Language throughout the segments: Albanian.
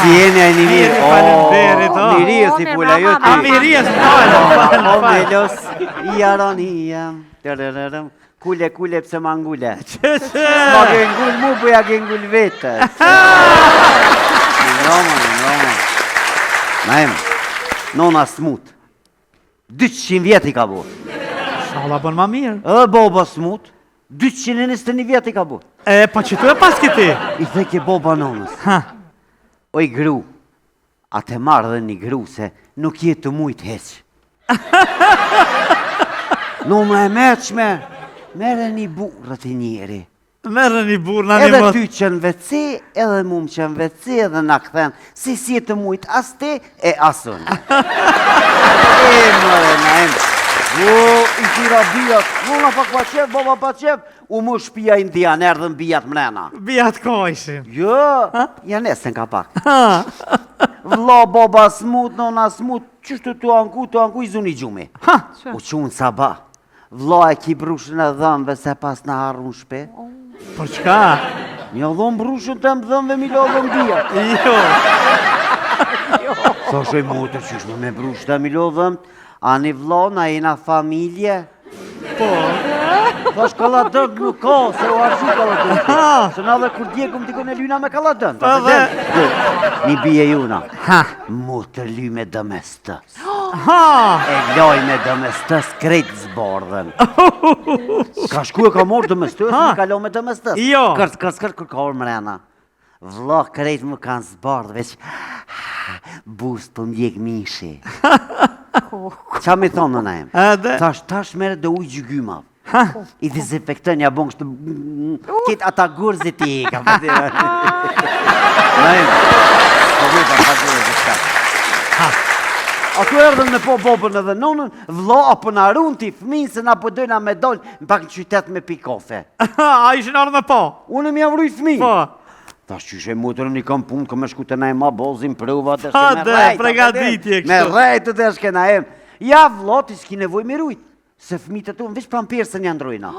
Si jeni a një mirë? Falemderit, o. Mirë si pula ju ti. A mirë, falem. Omelos, ironia. Kule pse mangule. Ma gengull mu, po ja gengull vete. Naim, nona smut. 200 vjet i ka bu. Shala bën ma mirë. Boba smut. 221 vjet i ka bu. Pa që tu e pas këti? I theke boba nonës. Oj gru, a te marrë dhe një gru se nuk jetë të mujtë heq. Nona e meqme, mere një burët i njeri. Mere një burë në një Edhe mot. ty që në veci, edhe mu më që në veci, edhe në këthen, si jetë të mujtë as te e asun. Mëre, na emë. I tira bijat, nona pa pa qef, baba pa qef, u më shpia indian, erdhën bijat mrena. Bijat kojshin. Jo, janë esën ka pak. Vla, baba smut, nona smut, qështu të anku, i zuni gjumi. U qunë sabah, vla e ki brushën e dhëmve se pas në harru në shpe. Por qka? Një dhëm brushën të më dhëmve, mi lo dhëm bijat. Jo. Sa shoj motër qëshme me brushën të mi lo dhëm, ani vla, na jena familje. Po. Thash kaladënd nuk ka, se o arqy kaladënd. Se na dhe kur djekëm t'i kone lyna me kaladënd. Një bije juna. Mu të ly me dëmestës. E loj me dëmestës krejt zbardhen. Ka shku e ka morë dëmestës, mi ka lo me dëmestës. Jo. Kërës kër ka orë mrena. Vla krejt më kanë zbardhë, veç bust për mdjek mishi. Qa mi thonë në najem? Tash mere dhe ujë gjygyma. I dezinfektën ja bongë shtë... Ketë ata gurzit i ka përdi. Najem, po veta pa gurë dhe shka. Ato erdhën me po bobën edhe nonën, vla apo në arun t'i fminë se na po dojna me dollë në pak në qytet me pi kafe. A ishin ardhë me po? Unë mi avruj fminë. Po. Ta shqyshe mutërën një kam punë, këmë shku të najma bozin prëvat e Ha dhe, pregaditje kështu. Me rejtë të shke na em. Ja vla ti s'ki nevoj me rujtë, se fmitë të unë vish pampirsën janë ndrojna.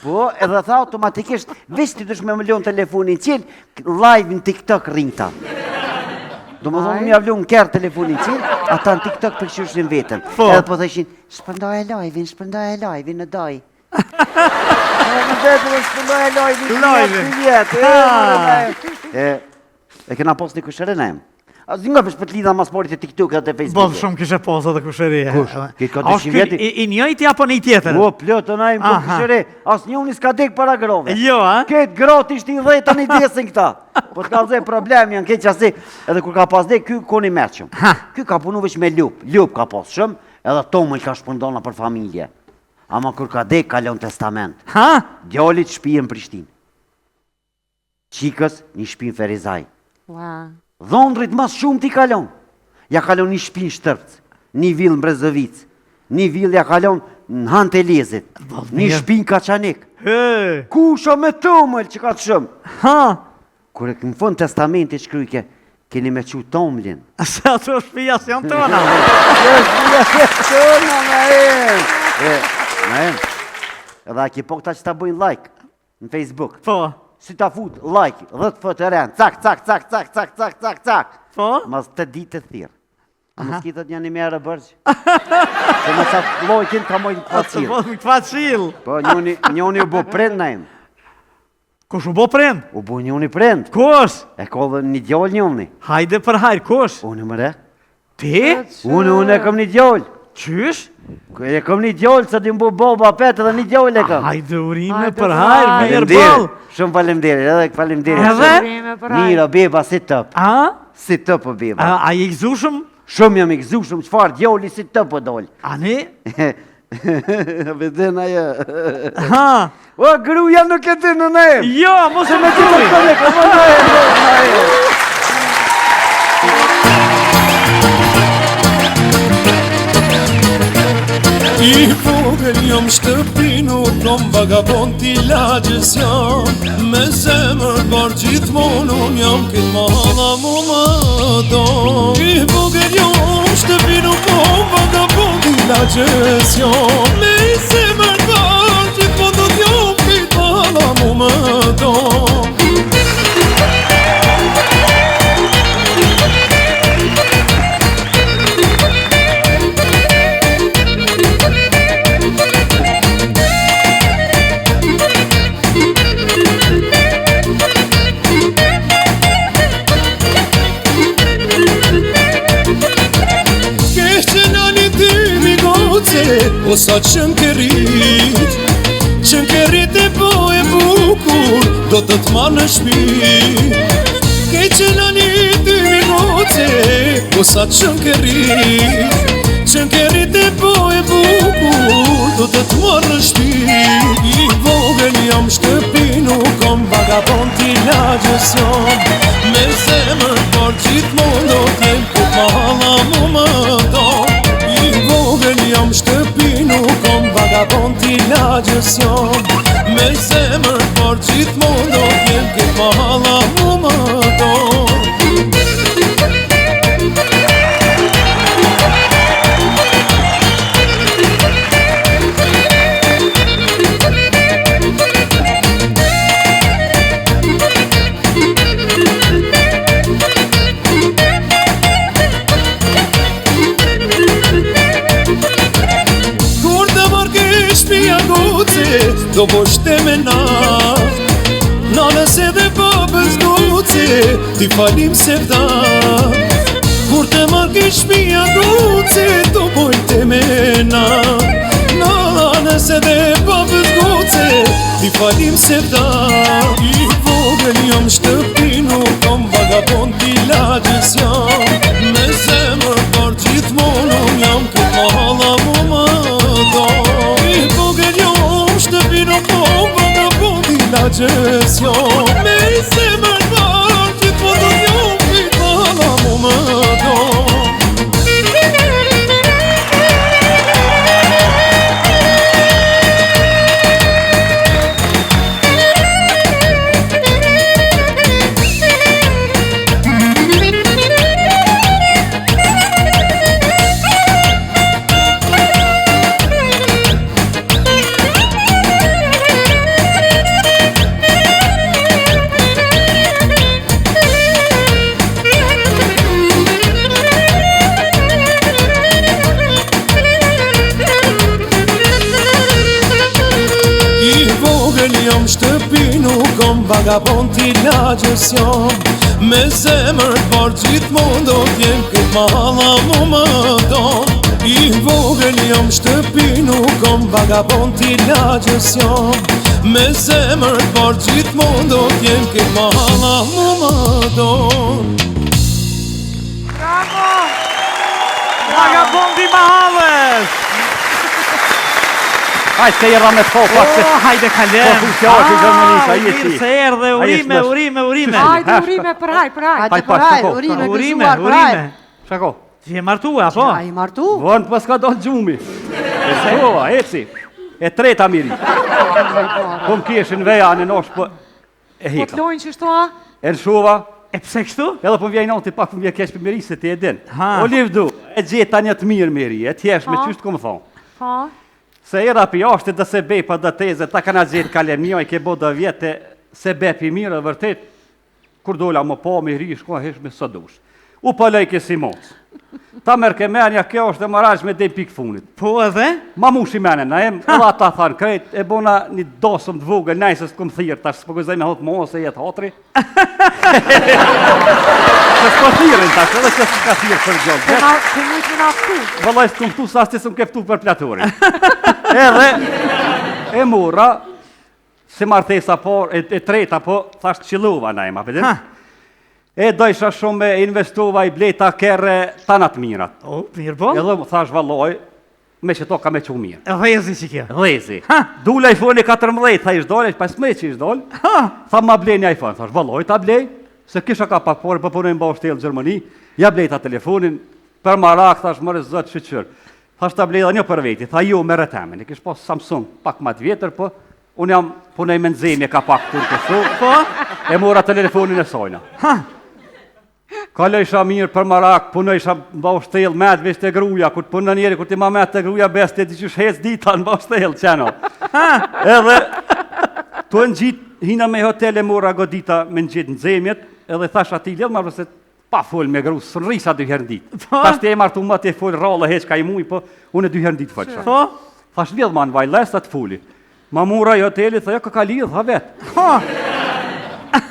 Po, edhe tha automatikisht, vish ti dush me më ljonë telefonin qilë, live në TikTok rinta. Do më thonë më javlu në kërë telefonin qilë, ata në TikTok përkëshushin vetën. Edhe po thëshin, shpëndaj e live-in në daj. Në vetë dhe shpëndaj e live-in E kena post një kushëre në em. A zi nga për shpët lidha mas porit e TikTok dhe të Facebook. Bo, shumë kishe posa dhe kushëri. Kush? Kitë ka 200 vjeti? I njëjti apo një tjetër? O, plëtë në em, po kushëre. As një unë s'ka dek para grove. Jo, a? Ketë gratë ishtë i dhejta një desin këta. Po t'ka zhe problem janë ketë qasi. Edhe kur ka pas dek, ky koni meqëm. Ky ka punu veç me lup ka pas shumë. Edhe tomëll ka shpëndona për familje. Ama kur ka dek, kalon testament. Djallit shpijen Prishtin. Qikës një shpijen Ferizaj. Dhondrit mas shumë t'i kalon. Ja kalon një shpijen Shtërpc, një vill në Brezovic, një vill ja kalon në Hante Lezit, një shpijen Kaçanik. Kusha me tomëll që ka të shumë. Kur e këmë fund testamenti shkrujke, keni me që tomlin. Se ato shpija si janë tona. Shpija si janë tona, na em. Edhe a ki po këta që ta bojnë like në Facebook. Po. Si ta fut like, 10 foto rend, cak. Po? Mas të ditë të thirë. A më s'kitët një një mjerë bërgjë. Se më sa lojkin ka mojnë këfacil. Këfacil. Po, njoni u bo prend na em. Kush u bo prend? U bo njoni prend. Kush? E ka dhe një djallë njoni. Hajde për hajrë, kush? Unë mëre. Ti? Unë e kam një djallë. Qysh? E kam një djallë, sa t'im bo boba petë dhe një djallë e kam. Hajde urime për hajrë, mirë balë. Shumë falemderit, edhe falemderit. Edhe? Mira, beba, si tëp. A? Si tëp, beba. A i gëzushëm? Shumë jam i gëzushëm, qëfar djalli si tëp o dollë. A ne? Vedena jo. Ha? O, gruja nuk e të në nejë. Jo, mos e me gruj. I vogël jom shtëpi nuk kom vagabond t'i lagjës jam. Me zemër bar gjithmonë unë jam këtë mahala mu më do. I vogël jom shtëpi nuk kom vagabond t'i lagjës jam. Me zemër bar gjithmonë unë jam këtë mahala mu më do. po sa qënkerit Qënkerit e po e bukur do të t'marrë në shpi Ke qëna një 2 minutë po sa qënkerit Qënkerit e po e bukur do të t'marrë në shpi I vogël jam shtëpi nuk kom vagabond t'i lagjës jam Me zemër por gjithmonë do t'jem po mahala mu më don I vogël jam shtëpi nuk kom vagabond t'i lagjës jam Me zemër por gjithmonë do t'jem po mahala mu më don Do boshte me naft Nanës edhe babës guce Ti falim se vdat Kur të marrë shpia guce Do bojte me naft Nanës edhe babës guce Ti falim se vdat I vogël jam shtëpi nuk kom vagabond t'i lagjës jam Me zemër por gjithmonë unë jam këtë mahala mu më do I vogël jam shtëpi nuk kom vagabond t'i lagjës jam Me zemër por gjithmonë unë jam këtë mahala mu më do Jam shtëpi nuk kom vagabond t'i lagjës jam Me zemër por gjithmonë do t'jem këtë mahala mu më don I vogël jam shtëpi nuk kom vagabond t'i lagjës jam Me zemër por gjithmonë do t'jem këtë mahala mu më don Bravo! Vagabondi Mahallës! Hajde se jera me t'ko pak se... Hajde kalem! Po funksionë që Gjermanisë, Mirë se erdhe, urime! Hajde urime për haj. Hajde për haj, urime, Urime! Shako? Ti e martua, po? A i martu? Vënd pas ka donë gjumi. E se ova, eci. E treta miri. Po më kishin veja në nosh, po... E Po hika. t'lojnë që shto a? E në shuva, E pse kështu? edhe po më vjej noti pak po më vje kesh për miri se ti e din. Ha. Oliv du, e gjeta një të mirë miri, e t'jesh me Ha. qyshtë ku më thonë. Ha? Se era pi ashtë dhe se bej pa dhe teze, ta kana gjetë kalem njoj, ke bo dhe vjetë, se bej pi mirë dhe vërtet, kur dola më po, me hri, shko hesh me së dush. U pëllej ke si mos. Ta mërë ke menja, kjo është dhe maraj me dhe pikë funit. Po edhe? Ma mushi mene, na em, edhe ata thanë, krejt, e bona një dosëm të vogël, najse s'kom thirë, tash s'po gëzaj me hotë mo, se jetë hatri. Se s'po thirën tash, edhe që s'ka thirë për gjallë. Për mujtë me naftu? Vëllaj s'kom këtu sa s'ti s'm keftu për platorin. Edhe, e mura, se martesa por, e treta po, thash qilova na ema, përdin? Ha. E dojsha shumë me investova i bleta kere tanat mirat. O, mirë po? Edhe më thash valloj, me që to ka me që mirë. Dhezi që kjo. Dhezi. Ha. Dula iPhone 14, tha ish dole, pas me që ish dole. Ha. Tha ma blej një iPhone, thash valloj ta blej, se kisha ka pak por, për punojnë ba ushtelë Gjermani, ja blej ta telefonin, për marak, thash mërë zëtë shqyqër. Thash ta blej dhe një për veti, tha jo me rëtemen, i kish pas Samsung pak ma të vjetër, po, unë jam punoj me nëzemje ka pak të kësu, Po? e mora telefonin e sojna. Ha. Kalojsha mirë për marak, punojsha në bashtel, me të vesh të gruja, kur të punë njeri, kur ti ma me të gruja, bes të diqysh hec dita në bashtel, qeno. Edhe, të në gjitë, hina me hotel e mora godita me në gjitë në zemjet, edhe thash ati lidh marrë se pa full me gru, së në risa 2 herë në ditë. Po? Tash të e martu më të e full rallë, heq ka i muj, po unë e 2 herë në ditë faqësha. Po? Thash lidh ma në vaj, les të fulli. Ma mura i hotelit, tha jo ka lidh, ha vetë. Ha.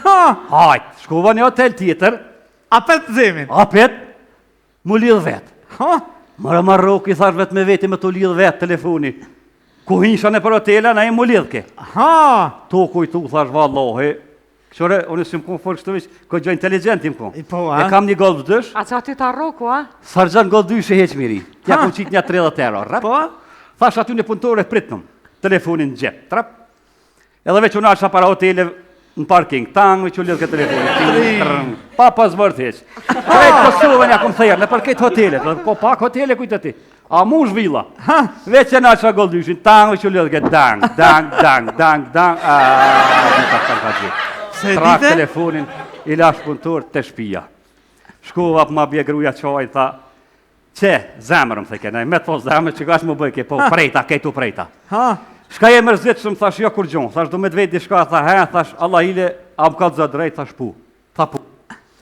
Ha. Hajt, shkova një hotel tjetër, Apet zemin. apet, mu lidh vetë. Ha. Mara Marroki, thash vetë me veti me të lidhë vetë telefoni. Ku hinsha në për hotela, na e mu lidhke. Aha. To kujtu, thash vallohi. Qore, unë si më konë folë kështu vishë, ko gjë inteligent im konë. Po, E kam një golf dësh, A që ti ta roku, a? sargjan golf dyshe heq miri. Tja kom qitë një 30 euro. Rap. Po? Thash aty në punëtore pritnëm, telefonin në gjep, trap. Edhe veç unë asha para hotele në parking, tang, veç u lidhë këtë telefonin. Pa pas vërth heq. Krejt Kosovën ja kom thejrë, në për këtë hotele, po pak hotele kujtë ti. A mu zhvilla. Veç e në asha golf dyshin, tang, veç u lidhë këtë dang. Se Trak dite? telefonin, i lash punëtor të shpia. Shkova për ma bje gruja qoj, tha, që, zemërëm, the kenaj, me të po zemër që ka është më bëjke, po prejta, kejtu prejta. Ha. Shka je mërzit shumë, thash, jo kur gjonë, thash, do me të veti shka, tha, he, thash, Allah ile, a më ka të zë drejt, thash, pu, tha, pu.